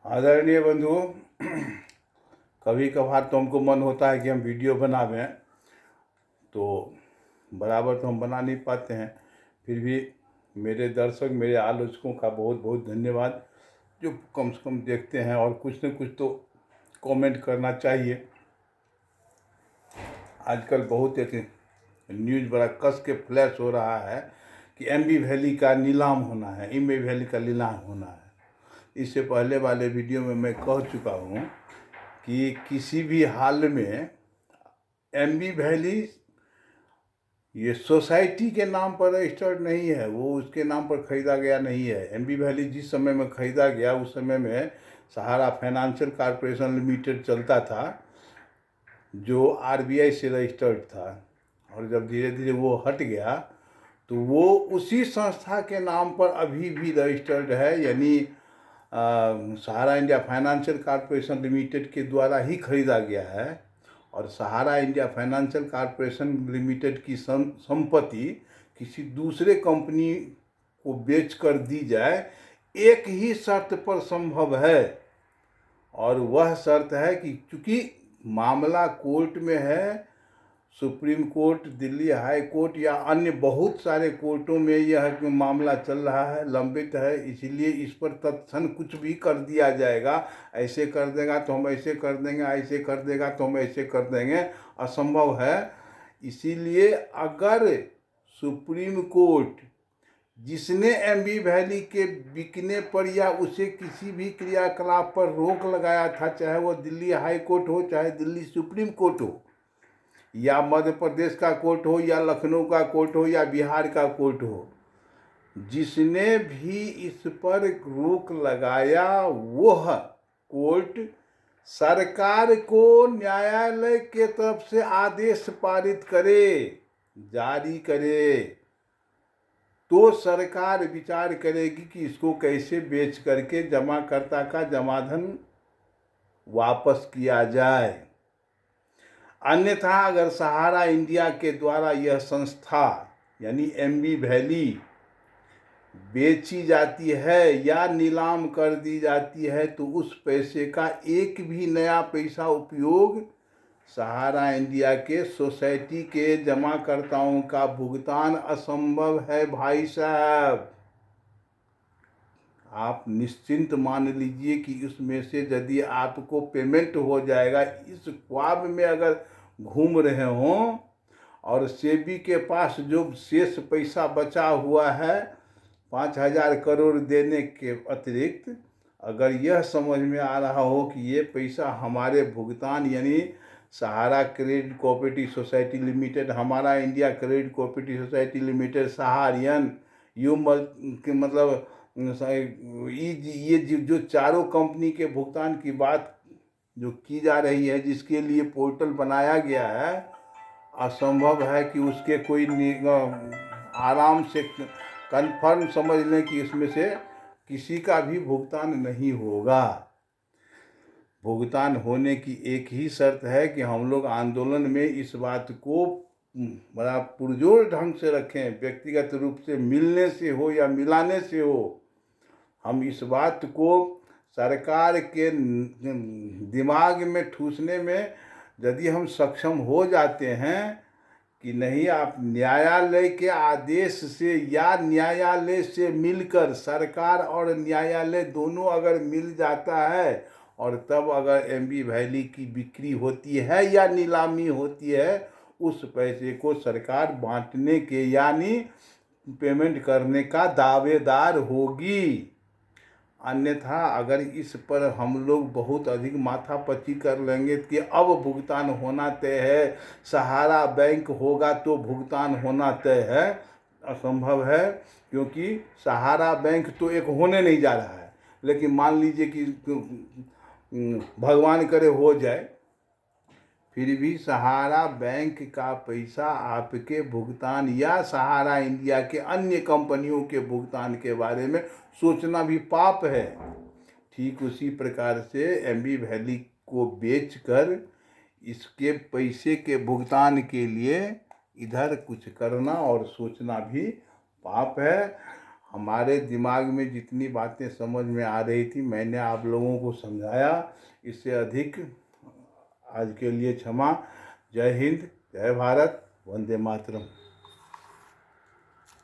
आदरणीय बंधु, कभी कभार तो हमको मन होता है कि हम वीडियो बनावें, तो बराबर तो हम बना नहीं पाते हैं। फिर भी मेरे दर्शक, मेरे आलोचकों का बहुत बहुत धन्यवाद, जो कम से कम देखते हैं और कुछ न कुछ तो कमेंट करना चाहिए। आजकल बहुत एक न्यूज़ बड़ा कस के फ्लैश हो रहा है कि एमबी वैली का नीलाम होना है, एमबी वैली का नीलाम होना है। इससे पहले वाले वीडियो में मैं कह चुका हूँ कि किसी भी हाल में एमबी वैली ये सोसाइटी के नाम पर रजिस्टर्ड नहीं है, वो उसके नाम पर ख़रीदा गया नहीं है। एमबी वैली जिस समय में ख़रीदा गया उस समय में सहारा फाइनेंशियल कॉरपोरेशन लिमिटेड चलता था, जो आरबीआई से रजिस्टर्ड था। और जब धीरे धीरे वो हट गया तो वो उसी संस्था के नाम पर अभी भी रजिस्टर्ड है, यानी सहारा इंडिया फाइनेंशियल कॉरपोरेशन लिमिटेड के द्वारा ही खरीदा गया है। और सहारा इंडिया फाइनेंशियल कॉरपोरेशन लिमिटेड की संपत्ति किसी दूसरे कंपनी को बेच कर दी जाए, एक ही शर्त पर संभव है, और वह शर्त है कि चूँकि मामला कोर्ट में है, supreme court, Delhi high court या अन्य बहुत सारे कोर्टों में यह मामला चल रहा है, लंबित है, इसीलिए इस पर तत्क्षण कुछ भी कर दिया जाएगा। ऐसे कर देगा तो हम ऐसे कर देंगे, ऐसे कर देगा तो हम ऐसे कर देंगे, असंभव है। इसीलिए अगर सुप्रीम कोर्ट जिसने एमबी वैली के बिकने पर या उसे किसी भी क्रियाकलाप पर रोक लगाया था, चाहे वो दिल्ली हाई कोर्ट हो, चाहे दिल्ली सुप्रीम कोर्ट हो, या मध्य प्रदेश का कोर्ट हो, या लखनऊ का कोर्ट हो, या बिहार का कोर्ट हो, जिसने भी इस पर रोक लगाया वह कोर्ट सरकार को न्यायालय के तरफ से आदेश पारित करे, जारी करे, तो सरकार विचार करेगी कि इसको कैसे बेच करके जमाकर्ता का जमाधन वापस किया जाए। अन्यथा अगर सहारा इंडिया के द्वारा यह संस्था यानी एमबी वैली बेची जाती है या नीलाम कर दी जाती है, तो उस पैसे का एक भी नया पैसा उपयोग सहारा इंडिया के सोसाइटी के जमाकर्ताओं का भुगतान असंभव है। भाई साहब, आप निश्चिंत मान लीजिए कि उसमें से यदि आपको पेमेंट हो जाएगा, इस ख्वाब में अगर घूम रहे हों और सेबी के पास जो शेष पैसा बचा हुआ है 5,000 करोड़ देने के अतिरिक्त, अगर यह समझ में आ रहा हो कि ये पैसा हमारे भुगतान यानी Sahara credit cooperative society limited, हमारा India credit cooperative society limited, सहारियन, मतलब ये जो चारों कंपनी के भुगतान की बात जो की जा रही है, जिसके लिए पोर्टल बनाया गया है, असंभव है कि उसके कोई आराम से कन्फर्म समझ लें कि इसमें से किसी का भी भुगतान नहीं होगा। भुगतान होने की एक ही शर्त है कि हम लोग आंदोलन में इस बात को बड़ा पुरजोर ढंग से रखें, व्यक्तिगत रूप से मिलने से हो या मिलाने से हो। हम इस बात को सरकार के दिमाग में ठूसने में यदि हम सक्षम हो जाते हैं कि नहीं, आप न्यायालय के आदेश से या न्यायालय से मिलकर, सरकार और न्यायालय दोनों अगर मिल जाता है, और तब अगर एमबी वैली की बिक्री होती है या नीलामी होती है, उस पैसे को सरकार बांटने के यानी पेमेंट करने का दावेदार होगी। अन्यथा अगर इस पर हम लोग बहुत अधिक माथापच्ची कर लेंगे कि अब भुगतान होना तय है, सहारा बैंक होगा तो भुगतान होना तय है, असंभव है। क्योंकि सहारा बैंक तो एक होने नहीं जा रहा है, लेकिन मान लीजिए कि भगवान करे हो जाए, फिर भी सहारा बैंक का पैसा आपके भुगतान या सहारा इंडिया के अन्य कंपनियों के भुगतान के बारे में सोचना भी पाप है। ठीक उसी प्रकार से एमबी वैली को बेचकर इसके पैसे के भुगतान के लिए इधर कुछ करना और सोचना भी पाप है। हमारे दिमाग में जितनी बातें समझ में आ रही थी मैंने आप लोगों को समझाया। इससे अधिक आज के लिए क्षमा। जय हिंद, जय भारत, वंदे मातरम।